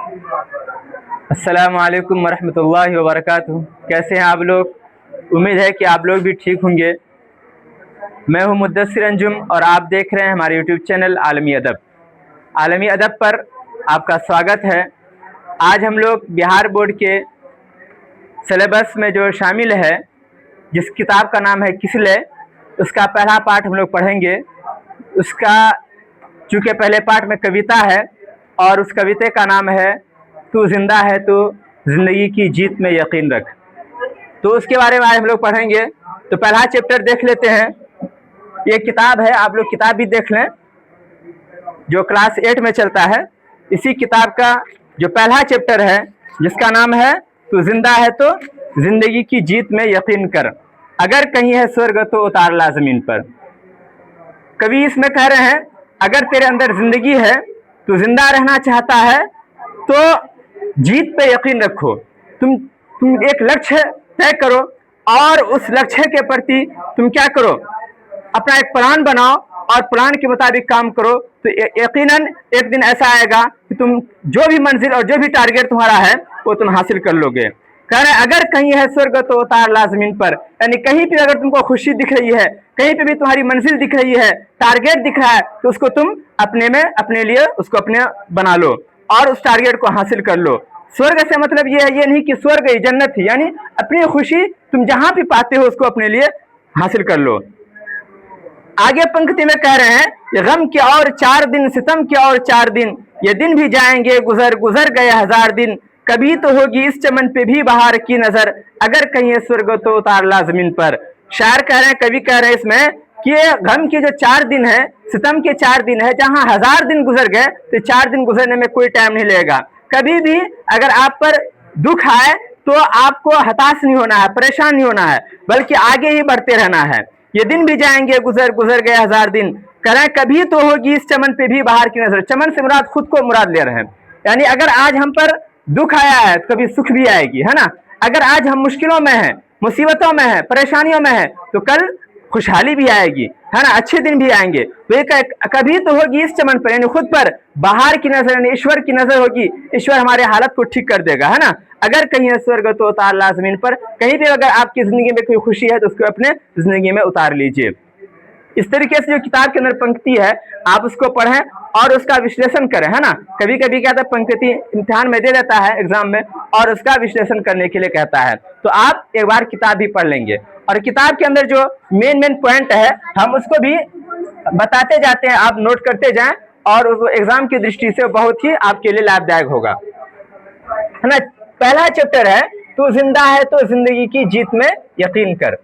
अस्सलामु अलैकुम वरहमतुल्लाहि वबरकातुहू। कैसे हैं आप लोग? उम्मीद है कि आप लोग भी ठीक होंगे। मैं हूं मुद्दस्सिर अंजुम और आप देख रहे हैं हमारे यूट्यूब चैनल आलमी अदब। आलमी अदब पर आपका स्वागत है। आज हम लोग बिहार बोर्ड के सिलेबस में जो शामिल है, जिस किताब का नाम है किसले, उसका पहला पाठ हम लोग पढ़ेंगे। उसका चूँकि पहले पाठ में कविता है और उस कविता का नाम है तू जिंदा है तो ज़िंदगी की जीत में यकीन रख। तो उसके बारे में आज हम लोग पढ़ेंगे। तो पहला चैप्टर देख लेते हैं। ये किताब है, आप लोग किताब भी देख लें, जो क्लास 8 में चलता है। इसी किताब का जो पहला चैप्टर है, जिसका नाम है तू जिंदा है तो ज़िंदगी की जीत में यकीन कर, अगर कहीं है स्वर्ग तो उतार ला ज़मीन पर। कवि इसमें कह रहे हैं, अगर तेरे अंदर ज़िंदगी है, तू जिंदा रहना चाहता है तो जीत पे यकीन रखो। तुम एक लक्ष्य तय करो और उस लक्ष्य के प्रति तुम क्या करो, अपना एक प्लान बनाओ और प्लान के मुताबिक काम करो। तो यकीनन एक दिन ऐसा आएगा कि तुम जो भी मंजिल और जो भी टारगेट तुम्हारा है वो तुम हासिल कर लोगे। कह रहे हैं अगर कहीं है स्वर्ग तो उतार ला ज़मीन पर, यानी कहीं भी अगर तुमको खुशी दिख रही है, कहीं पे भी तुम्हारी मंजिल दिख रही है, टारगेट दिख रहा है, तो उसको तुम अपने लिए उसको अपने बना लो और उस टारगेट को हासिल कर लो। स्वर्ग से मतलब ये नहीं कि स्वर्ग ही जन्नत ही, यानी अपनी खुशी तुम जहां भी पाते हो उसको अपने लिए हासिल कर लो। आगे पंक्ति में कह रहे हैं, गम के और 4 दिन, सितम के और 4 दिन, ये दिन भी जाएंगे गुजर, गुजर गए 1000 दिन, कभी तो होगी इस चमन पे भी बहार की नजर, अगर कहीं है स्वर्ग तो उतार ला जमीन पर। शायर कह रहे हैं, कवि कह रहे हैं इसमें कि गम के जो 4 दिन है, सितम के 4 दिन है, जहां 1000 दिन गुजर गए तो 4 दिन गुजरने में कोई टाइम नहीं लगेगा। कभी भी अगर आप पर दुख आए तो आपको हताश नहीं होना है, परेशान नहीं होना है, बल्कि आगे ही बढ़ते रहना है। ये दिन भी जाएंगे गुजर, गुजर गए 1000 दिन, कह रहे हैं कभी तो होगी इस चमन पे भी बाहर की नजर। चमन से मुराद खुद को मुराद ले रहे हैं, यानी अगर आज हम पर दुख आया है तो कभी सुख भी आएगी, है ना। अगर आज हम मुश्किलों में हैं, मुसीबतों में हैं, परेशानियों में हैं, तो कल खुशहाली भी आएगी, है ना, अच्छे दिन भी आएंगे। तो एक कभी तो होगी इस चमन पर, यानी खुद पर बाहर की नजर, यानी ईश्वर की नजर होगी, ईश्वर हमारे हालत को ठीक कर देगा, है ना। अगर कहीं है स्वर्ग तो उतार ला जमीन पर, कहीं भी अगर आपकी जिंदगी में कोई खुशी है तो उसको अपने जिंदगी में उतार लीजिए। इस तरीके से जो किताब के अंदर पंक्ति है आप उसको पढ़ें और उसका विश्लेषण करें, है ना। कभी कभी क्या था, पंक्ति इम्तिहान में दे देता है एग्जाम में और उसका विश्लेषण करने के लिए कहता है, तो आप एक बार किताब भी पढ़ लेंगे और किताब के अंदर जो मेन पॉइंट है हम उसको भी बताते जाते हैं, आप नोट करते जाएं और उस एग्जाम की दृष्टि से बहुत ही आपके लिए लाभदायक होगा, है ना। पहला चैप्टर है तू जिंदा है तो जिंदगी की जीत में यकीन कर।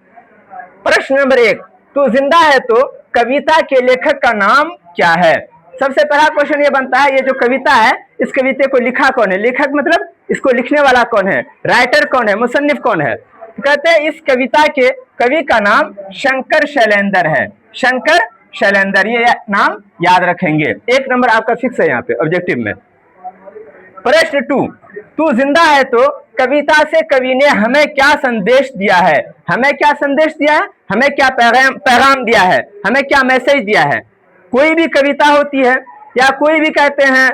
प्रश्न नंबर 1, तू जिंदा है तो कविता के लेखक का नाम क्या है। सबसे पहला क्वेश्चन ये बनता है, ये जो कविता है इस कविता को लिखा कौन है। लेखक मतलब इसको लिखने वाला कौन है, राइटर कौन है, मुसन्निफ कौन है। तो कहते हैं इस कविता के कवि का नाम शंकर शैलेंद्र है। शंकर शैलेंद्र, ये नाम याद रखेंगे। 1 नंबर आपका फिक्स है यहाँ पे ऑब्जेक्टिव में। प्रश्न 2, तू जिंदा है तो कविता से कवि ने हमें क्या संदेश दिया है। हमें क्या संदेश दिया है, हमें क्या पैगाम दिया है, हमें क्या मैसेज दिया है। कोई भी कविता होती है या कोई भी कहते हैं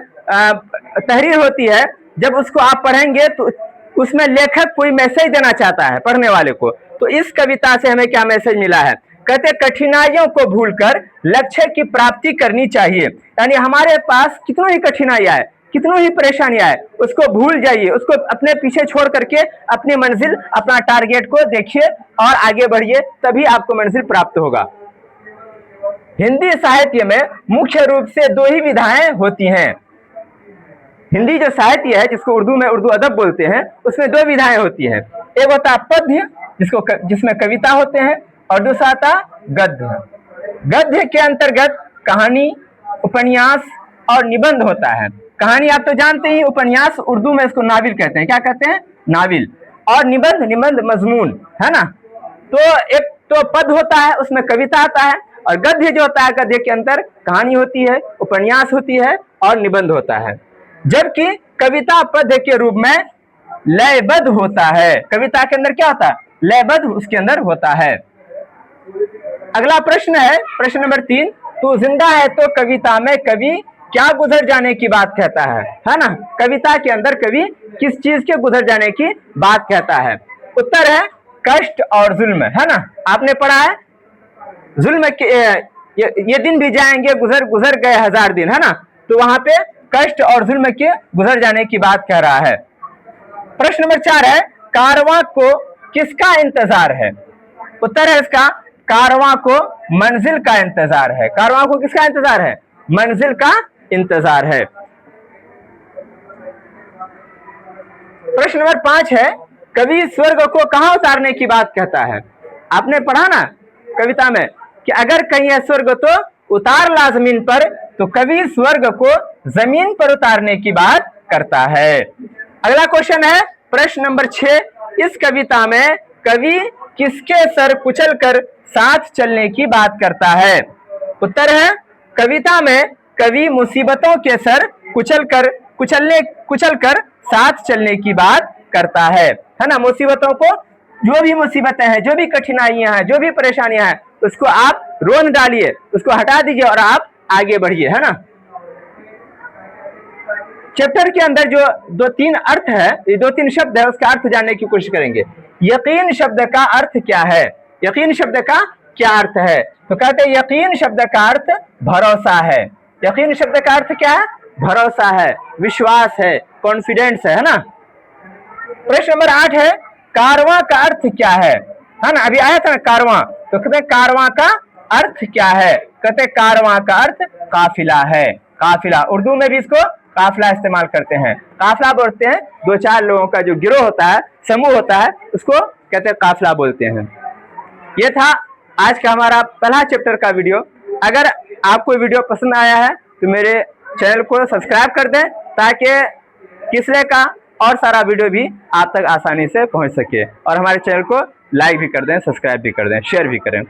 तहरीर होती है, जब उसको आप पढ़ेंगे तो उसमें लेखक कोई मैसेज देना चाहता है पढ़ने वाले को। तो इस कविता से हमें क्या मैसेज मिला है, कहते कठिनाइयों को भूलकर लक्ष्य की प्राप्ति करनी चाहिए। यानी हमारे पास कितनी ही कठिनाइयां है, कितनी ही परेशानियां है, उसको भूल जाइए, उसको अपने पीछे छोड़ करके अपनी मंजिल, अपना टारगेट को देखिए और आगे बढ़िए, तभी आपको मंजिल प्राप्त होगा। हिंदी साहित्य में मुख्य रूप से 2 ही विधाएं होती हैं। हिंदी जो साहित्य है, जिसको उर्दू में उर्दू अदब बोलते हैं, उसमें 2 विधाएं होती हैं। एक होता है पद्य, जिसमें कविता होते हैं, और दूसरा आता गद्य। गद्य के अंतर्गत कहानी, उपन्यास और निबंध होता है। कहानी आप तो जानते ही, उपन्यास उर्दू में इसको नाविल कहते हैं। क्या कहते हैं, नाविल। और निबंध मजमून, है ना। तो एक तो पद होता है, उसमें कविता आता है, और गद्य जो होता है, गद्य के अंदर कहानी होती है, उपन्यास होती है और निबंध होता है। जबकि कविता पद्य के रूप में लयबद्ध होता है। कविता के अंदर क्या होता है, लयबद्ध उसके अंदर होता है। अगला प्रश्न है प्रश्न नंबर 3, तू जिंदा है तो कविता में कवि क्या गुजर जाने की बात कहता है ना। कविता के अंदर कवि किस चीज के गुजर जाने की बात कहता है। उत्तर है कष्ट और जुल्म, है ना। आपने पढ़ा है जुल्म के ये दिन भी जाएंगे गुजर गुजर गए 1000 दिन, है ना। तो वहां पे कष्ट और जुल्म के गुजर जाने की बात कह रहा है। प्रश्न नंबर 4 है कारवां को किसका इंतजार है। उत्तर है इसका कारवां को मंजिल का इंतजार है। कारवां को किसका इंतजार है, मंजिल का इंतजार है। प्रश्न नंबर 5 है कवि स्वर्ग को कहां उतारने की बात कहता है। आपने पढ़ा ना कविता में कि अगर कहीं है स्वर्ग तो उतार ला जमीन पर, तो कवि स्वर्ग को जमीन पर उतारने की बात करता है। अगला क्वेश्चन है प्रश्न नंबर 6, इस कविता में कवि किसके सर कुचल कर साथ चलने की बात करता है। उत्तर है कविता में कवि मुसीबतों के सर कुचल कर साथ चलने की बात करता है ना। मुसीबतों को, जो भी मुसीबतें हैं, जो भी कठिनाइयां हैं, जो भी परेशानियां हैं, उसको आप रोन डालिए, उसको हटा दीजिए और आप आगे बढ़िए, है ना। चैप्टर के अंदर जो 2-3 अर्थ है, ये 2-3 शब्द है, उसका अर्थ जानने की कोशिश करेंगे। यकीन शब्द का अर्थ क्या है, यकीन शब्द का क्या अर्थ है। तो कहते हैं यकीन शब्द का अर्थ भरोसा है। यकीन शब्द का अर्थ क्या है, भरोसा है, विश्वास है, कॉन्फिडेंस है ना। प्रश्न नंबर 8 है कारवां का अर्थ क्या है ना। अभी आया था ना कारवां, तो कहते हैं कारवां का अर्थ क्या है। कहते हैं कारवां का अर्थ काफिला है। काफिला, उर्दू में भी इसको काफिला इस्तेमाल करते हैं। काफिला बोलते हैं 2-4 लोगों का जो गिरोह होता है, समूह होता है, उसको कहते हैं काफिला बोलते हैं। ये था आज का हमारा पहला चैप्टर का वीडियो। अगर आपको वीडियो पसंद आया है तो मेरे चैनल को सब्सक्राइब कर दें, ताकि किसरे का और सारा वीडियो भी आप तक आसानी से पहुंच सके। और हमारे चैनल को लाइक भी कर दें, सब्सक्राइब भी कर दें, शेयर भी करें।